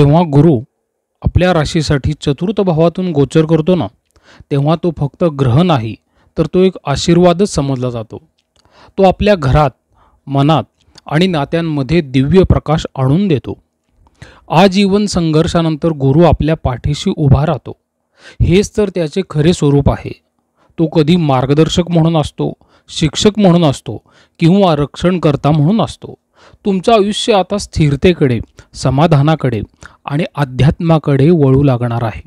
जेव्हा गुरु आपल्या राशीसाठी चतुर्थ भावातून गोचर करतो ना, तेव्हा तो फक्त ग्रह नाही तर तो एक आशीर्वादच समजला जातो. तो आपल्या घरात, मनात आणि नात्यांमध्ये दिव्य प्रकाश आणून देतो. आजीवन संघर्षानंतर गुरु आपल्या पाठीशी उभा राहतो. हेच तर त्याचे खरे स्वरूप आहे. तो कधी मार्गदर्शक म्हणून असतो, शिक्षक म्हणून असतो किंवा रक्षणकर्ता म्हणून असतो. तुमचं आयुष्य आता स्थिरतेकडे, समाधानाकडे आणि अध्यात्माकडे वळू लागणार आहे.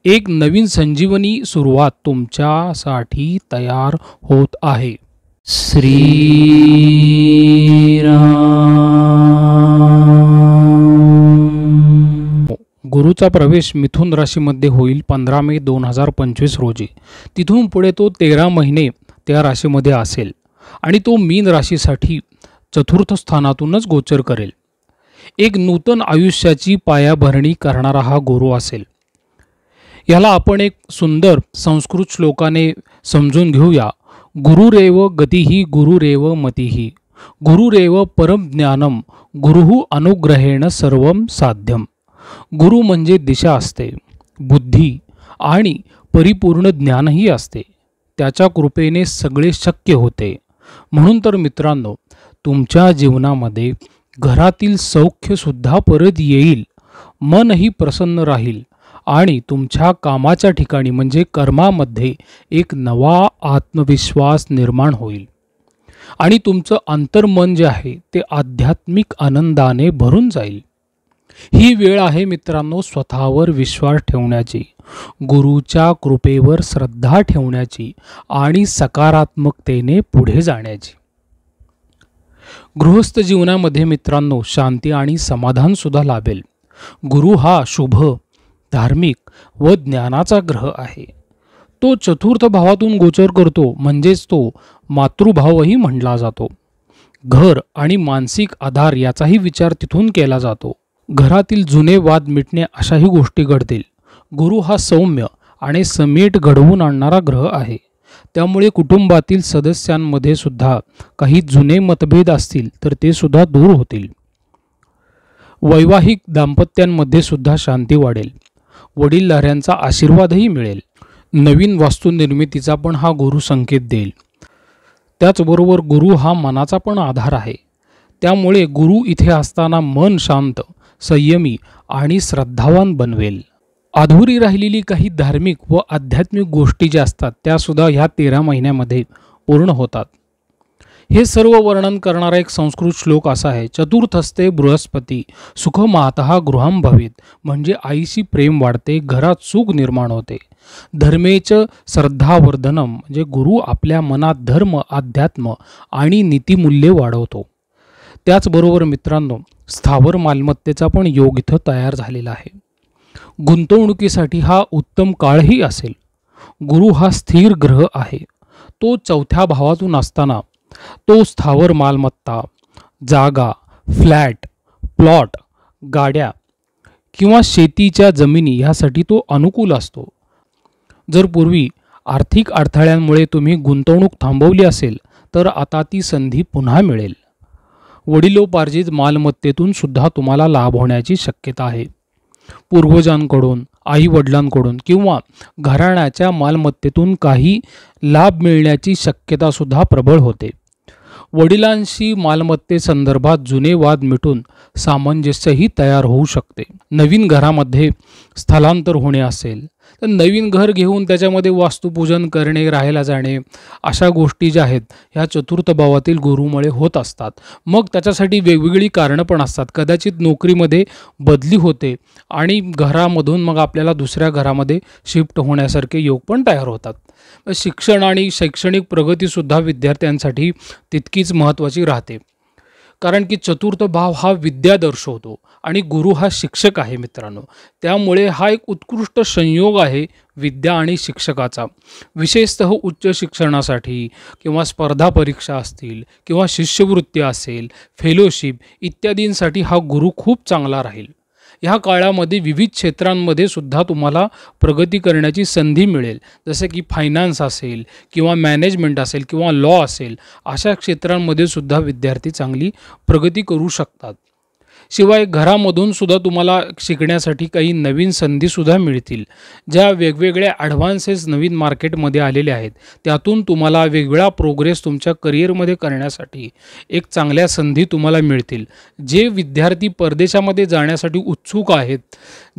एक नवीन संजीवनी सुरुवात तुमच्यासाठी तयार होत आहे. गुरुचा प्रवेश मिथुन राशीमध्ये होईल 15 मे 2025 रोजी. तिथून पुढे तो 13 महिने त्या राशीमध्ये असेल आणि तो मीन राशीसाठी चतुर्थ स्थानातूनच गोचर करेल. एक नूतन आयुष्याची पायाभरणी करणारा हा गुरु असेल. याला आपण एक सुंदर संस्कृत श्लोकाने समजून घेऊया. गुरुरेव गतिही गुरुरेव मतिही गुरुरेव परम ज्ञानम गुरुहु अनुग्रहेण सर्वम साध्यम. गुरु म्हणजे दिशा असते, बुद्धी आणि परिपूर्ण ज्ञानही असते. त्याच्या कृपेने सगळे शक्य होते. म्हणून तर मित्रांनो, तुमच्या जीवनामध्ये घरातील सौख्यसुद्धा परत येईल, मनही प्रसन्न राहील आणि तुमच्या कामाच्या ठिकाणी म्हणजे कर्मामध्ये एक नवा आत्मविश्वास निर्माण होईल आणि तुमचं अंतर्मन जे आहे ते आध्यात्मिक आनंदाने भरून जाईल. ही वेळ आहे मित्रांनो स्वतःवर विश्वास ठेवण्याची, गुरुच्या कृपेवर श्रद्धा ठेवण्याची आणि सकारात्मकतेने पुढे जाण्याची. गृहस्थ जीवनामध्ये मित्रांनो शांती आणि समाधान सुद्धा लाभेल. गुरु हा शुभ, धार्मिक व ज्ञानाचा ग्रह आहे. तो चतुर्थ भावातून गोचर करतो, म्हणजेच तो मातृभावही म्हणला जातो. घर आणि मानसिक आधार याचाही विचार तिथून केला जातो. घरातील जुने वाद मिटणे अशाही गोष्टी घडतील. गुरु हा सौम्य आणि समीट घडवून आणणारा ग्रह आहे. त्यामुळे कुटुंबातील सदस्यांमध्ये सुद्धा काही जुने मतभेद असतील तर ते सुद्धा दूर होतील. वैवाहिक दाम्पत्यांमध्ये सुद्धा शांती वाढेल. वडीलधाऱ्यांचा आशीर्वादही मिळेल. नवीन वास्तुनिर्मितीचा पण हा गुरु संकेत देईल. त्याचबरोबर गुरु हा मनाचा पण आधार आहे. त्यामुळे गुरु इथे असताना मन शांत, संयमी आणि श्रद्धावान बनवेल. अधुरी राहिलेली काही धार्मिक व आध्यात्मिक गोष्टी ज्या असतात त्यासुद्धा ह्या 13 महिन्यामध्ये पूर्ण होतात. हे सर्व वर्णन करणारा एक संस्कृत श्लोक असा आहे, चतुर्थस्ते बृहस्पती सुख मातः गृहं भवेत. म्हणजे आईशी प्रेम वाढते, घरात सुख निर्माण होते. धर्मेच श्रद्धावर्धनम म्हणजे गुरु आपल्या मनात धर्म, अध्यात्म आणि नीतिमूल्ये वाढवतो. त्याचबरोबर मित्रांनो स्थावर मालमत्तेचा पण योग इथं तयार झालेला आहे. गुंतवणुकीसाठी हा उत्तम काळही असेल. गुरु हा स्थिर ग्रह आहे. तो 4थ्या भावातून असताना तो स्थावर मालमत्ता, जागा, फ्लॅट, प्लॉट, गाड्या किंवा शेतीच्या जमिनी ह्यासाठी तो अनुकूल असतो. जर पूर्वी आर्थिक अडथळ्यांमुळे तुम्ही गुंतवणूक थांबवली असेल तर आता ती संधी पुन्हा मिळेल. वडिलोपार्जित मालमत्तेतून सुद्धा तुम्हाला लाभ होण्याची शक्यता आहे. पूर्वजांकडून, आई वडिलांकडून किंवा घराण्याच्या मालमत्तेतून काही लाभ मिळण्याची शक्यता सुद्धा प्रबळ होते. वडिलांशी मालमत्तेसंदर्भात जुने वाद मिटून सामंजस्यही तयार होऊ शकते. नवीन घरामध्ये स्थलांतर होणे असेल तर नवीन घर घेऊन त्याच्यामध्ये वास्तुपूजन करणे, राहायला जाणे अशा गोष्टी ज्या आहेत ह्या चतुर्थ भावातील गुरुमुळे होत असतात. मग त्याच्यासाठी वेगवेगळी कारणं पण असतात. कदाचित नोकरीमध्ये बदली होते आणि घरामधून मग आपल्याला दुसऱ्या घरामध्ये शिफ्ट होण्यासारखे योग पण तयार होतात. शिक्षण आणि शैक्षणिक प्रगतीसुद्धा विद्यार्थ्यांसाठी तितकीच महत्त्वाची राहते. कारण की चतुर्थ भाव हा विद्या दर्शवतो आणि गुरु हा शिक्षक आहे मित्रांनो. त्यामुळे हा एक उत्कृष्ट संयोग आहे विद्या आणि शिक्षकाचा. विशेषतः उच्च शिक्षणासाठी किंवा स्पर्धा परीक्षा असतील किंवा शिष्यवृत्ती असेल, फेलोशिप इत्यादींसाठी हा गुरु खूप चांगला राहील. ह्या काळामध्ये विविध क्षेत्रांमध्ये सुद्धा तुम्हाला प्रगती करण्याची संधी मिळेल. जसे की फायनान्स असेल किंवा मॅनेजमेंट असेल किंवा लॉ असेल, अशा क्षेत्रांमध्ये सुद्धा विद्यार्थी चांगली प्रगती करू शकतात. शिवाय घरामधून सुद्धा तुम्हाला शिकण्यासाठी काही नवीन संधीसुद्धा मिळतील. ज्या वेगवेगळ्या ॲडव्हान्सेस नवीन मार्केटमध्ये आलेले आहेत, त्यातून तुम्हाला वेगवेगळा प्रोग्रेस तुमच्या करिअरमध्ये करण्यासाठी एक चांगल्या संधी तुम्हाला मिळतील. जे विद्यार्थी परदेशामध्ये जाण्यासाठी उत्सुक आहेत,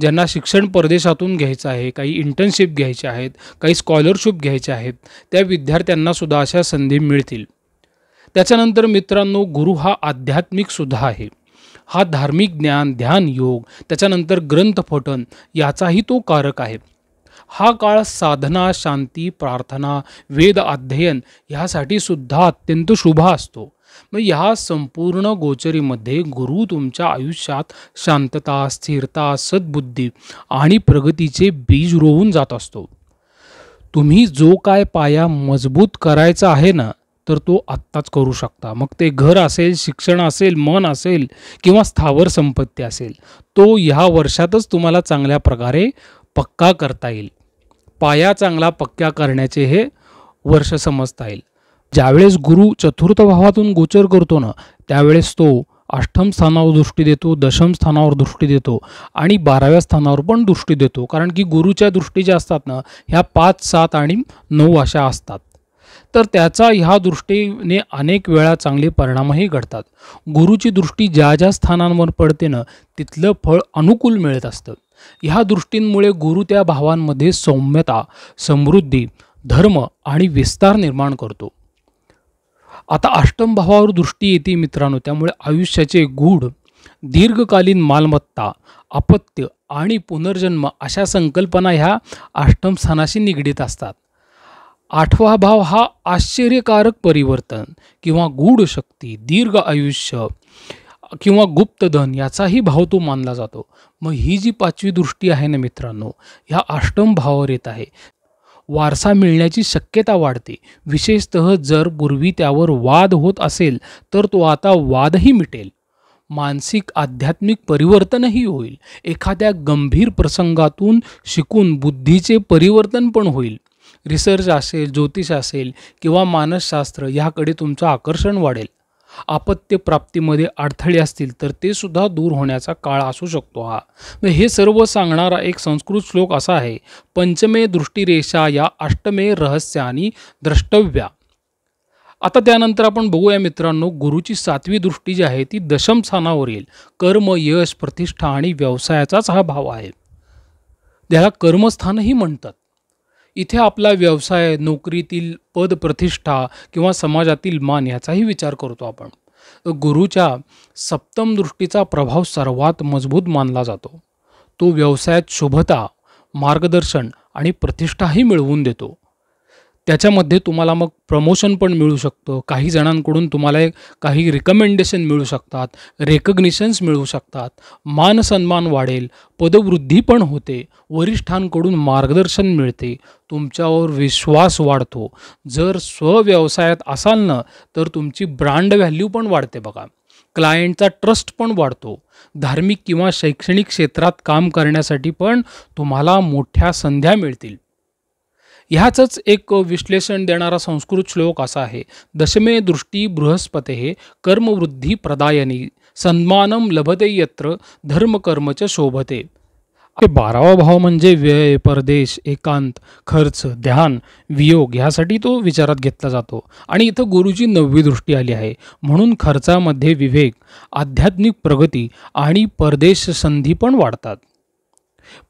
ज्यांना शिक्षण परदेशातून घ्यायचं आहे, काही इंटर्नशिप घ्यायचे आहेत, काही स्कॉलरशिप घ्यायचे आहेत, त्या विद्यार्थ्यांनासुद्धा अशा संधी मिळतील. त्याच्यानंतर मित्रांनो, गुरु हा आध्यात्मिकसुद्धा आहे. हा धार्मिक ज्ञान, ध्यान, योग, त्याच्यानंतर ग्रंथपठण याचाही तो कारक आहे. हा काळ साधना, शांती, प्रार्थना, वेद अध्ययन ह्यासाठी सुद्धा अत्यंत शुभ असतो. मग ह्या संपूर्ण गोचरीमध्ये गुरु तुमच्या आयुष्यात शांतता, स्थिरता, सद्बुद्धी आणि प्रगतीचे बीज रोवून जात असतो. तुम्ही जो काय पाया मजबूत करायचा आहे ना, तर तो आत्ताच करू शकता. मग ते घर असेल, शिक्षण असेल, मन असेल किंवा स्थावर संपत्ती असेल, तो ह्या वर्षातच तुम्हाला चांगल्या प्रकारे पक्का करता येईल. पाया चांगला पक्का करण्याचे हे वर्ष समजता येईल. ज्यावेळेस गुरु चतुर्थ भावातून गोचर करतो ना, त्यावेळेस तो अष्टम स्थानावर दृष्टी देतो, दशम स्थानावर दृष्टी देतो आणि 12व्या स्थानावर पण दृष्टी देतो. कारण की गुरुच्या दृष्टी ज्या असतात ना, ह्या 5, 7 आणि 9 अशा असतात. तर त्याचा ह्या दृष्टीने अनेक वेळा चांगले परिणामही घडतात. गुरुची दृष्टी ज्या ज्या स्थानांवर पडते ना, तिथलं फळ अनुकूल मिळत असतं. ह्या दृष्टींमुळे गुरु त्या भावांमध्ये सौम्यता, समृद्धी, धर्म आणि विस्तार निर्माण करतो. आता अष्टम भावावर दृष्टी येते मित्रांनो, त्यामुळे आयुष्याचे गूढ, दीर्घकालीन मालमत्ता, अपत्य आणि पुनर्जन्म अशा संकल्पना ह्या अष्टम स्थानाशी निगडीत असतात. 8वा भाव हा आश्चर्यकारक परिवर्तन किंवा गूढ शक्ती, दीर्घ आयुष्य किंवा गुप्तधन याचाही भाव तो मानला जातो. मग ही जी 5वी दृष्टी आहे ना मित्रांनो, ह्या अष्टम भावावर येत आहे. वारसा मिळण्याची शक्यता वाढते. विशेषतः जर पूर्वी त्यावर वाद होत असेल, तर तो आता वादही मिटेल. मानसिक आध्यात्मिक परिवर्तनही होईल. एखाद्या गंभीर प्रसंगातून शिकून बुद्धीचे परिवर्तन पण होईल. रिसर्च असेल, ज्योतिष असेल किंवा मानसशास्त्र याकडे तुमचं आकर्षण वाढेल. अपत्य प्राप्तीमध्ये अडथळे असतील तर ते सुद्धा दूर होण्याचा काळ असू शकतो हा. हे सर्व सांगणारा एक संस्कृत श्लोक असा आहे, पंचमे दृष्टीरेषा या अष्टमे रहस्यानी द्रष्टव्या. आता त्यानंतर आपण बघूया मित्रांनो, गुरुची 7वी दृष्टी जी आहे ती दशम स्थानावर येईल. कर्म, यश, प्रतिष्ठा आणि व्यवसायाचाच हा भाव आहे. त्याला कर्मस्थानही म्हणतात. इथे आपला व्यवसाय, नोकरीतील पद, प्रतिष्ठा किंवा समाजातील मान याचाही विचार करतो आपण. गुरुच्या सप्तम दृष्टीचा प्रभाव सर्वात मजबूत मानला जातो. तो व्यवसायात शुभता, मार्गदर्शन आणि प्रतिष्ठाही मिळवून देतो. त्याच्यामध्ये तुम्हाला मग प्रमोशन पण मिळू शकतं. काही जणांकडून तुम्हाला काही रिकमेंडेशन मिळू शकतात, रेकग्निशन्स मिळू शकतात, मान सन्मान वाढेल, पदवृद्धी पण होते, वरिष्ठांकडून मार्गदर्शन मिळते, तुमच्यावर विश्वास वाढतो. जर स्वव्यवसायात असाल ना, तर तुमची ब्रँड व्हॅल्यू पण वाढते बघा. क्लायंटचा ट्रस्ट पण वाढतो. धार्मिक किंवा शैक्षणिक क्षेत्रात काम करण्यासाठी पण तुम्हाला मोठ्या संध्या मिळतील. ह्याचंच एक विश्लेषण देणारा संस्कृत श्लोक असा आहे, दशमे दृष्टी बृहस्पते कर्मवृद्धी प्रदायनी सन्मानम लभते यत्र धर्मकर्मच शोभते. 12वा भाव म्हणजे व्यय, परदेश, एकांत, खर्च, ध्यान, वियोग ह्यासाठी तो विचारात घेतला जातो. आणि इथं गुरुची 9वी दृष्टी आली आहे. म्हणून खर्चामध्ये विवेक, आध्यात्मिक प्रगती आणि परदेश संधी पण वाढतात.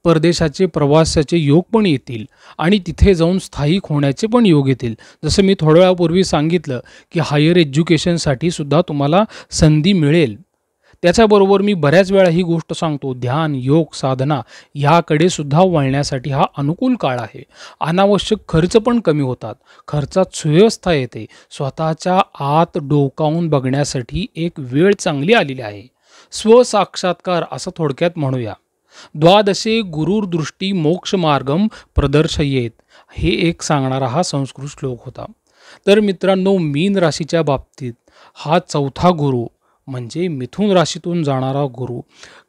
परदेशाचे प्रवासाचे योग पण येतील आणि तिथे जाऊन स्थायिक होण्याचे पण योग येतील. जसं मी थोड्या वेळापूर्वी सांगितलं की हायर एज्युकेशनसाठी सुद्धा तुम्हाला संधी मिळेल. त्याच्याबरोबर मी बऱ्याच वेळा ही गोष्ट सांगतो, ध्यान, योग, साधना याकडे सुद्धा वळण्यासाठी हा अनुकूल काळ आहे. अनावश्यक खर्च पण कमी होतात. खर्चात सुव्यवस्था येते. स्वतःच्या आत डोकावून बघण्यासाठी एक वेळ चांगली आलेली आहे. स्वसाक्षात्कार असं थोडक्यात म्हणूया. द्वादशे गुरुर्दृष्टी मोक्षमार्गम प्रदर्शयेत, हे एक सांगणारा हा संस्कृत श्लोक होता. तर मित्रांनो, मीन राशीच्या बाबतीत हा 4था गुरु म्हणजे मिथुन राशीतून जाणारा गुरु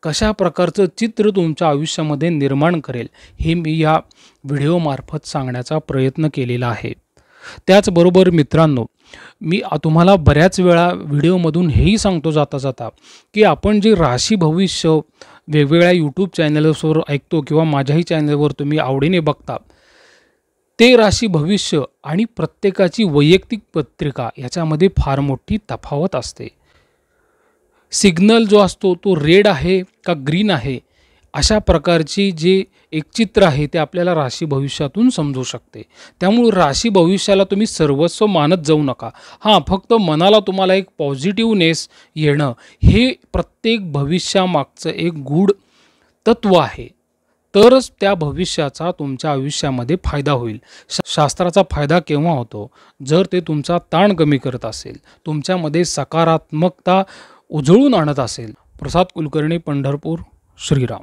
कशा प्रकारचं चित्र तुमच्या आयुष्यामध्ये निर्माण करेल हे मी या व्हिडिओमार्फत सांगण्याचा प्रयत्न केलेला आहे. त्याचबरोबर मित्रांनो, मी तुम्हाला बऱ्याच वेळा व्हिडिओमधून हेही सांगतो जाता जाता की आपण जे राशी भविष्य वेगवेगळ्या यूट्यूब चॅनल्सवर ऐकतो किंवा माझ्याही चॅनलवर तुम्ही आवडीने बघता, ते राशी भविष्य आणि प्रत्येकाची वैयक्तिक पत्रिका याच्यामध्ये फार मोठी तफावत असते. सिग्नल जो असतो तो रेड आहे का ग्रीन आहे, अशा प्रकारची जे एक चित्र आहे ते आपल्याला राशी भविष्यातून समजू शकते. त्यामुळे राशी भविष्याला तुम्ही सर्वस्व मानत जाऊ नका. हां, फक्त मनाला तुम्हाला एक पॉझिटिव्हनेस येणं हे प्रत्येक भविष्यामागचं एक गूढ तत्व आहे. तरच त्या भविष्याचा तुमच्या आयुष्यामध्ये फायदा होईल. शास्त्राचा फायदा केव्हा होतो? जर ते तुमचा ताण कमी करत असेल, तुमच्यामध्ये सकारात्मकता उजळून आणत असेल. प्रसाद कुलकर्णी, पंढरपूर. श्रीराम.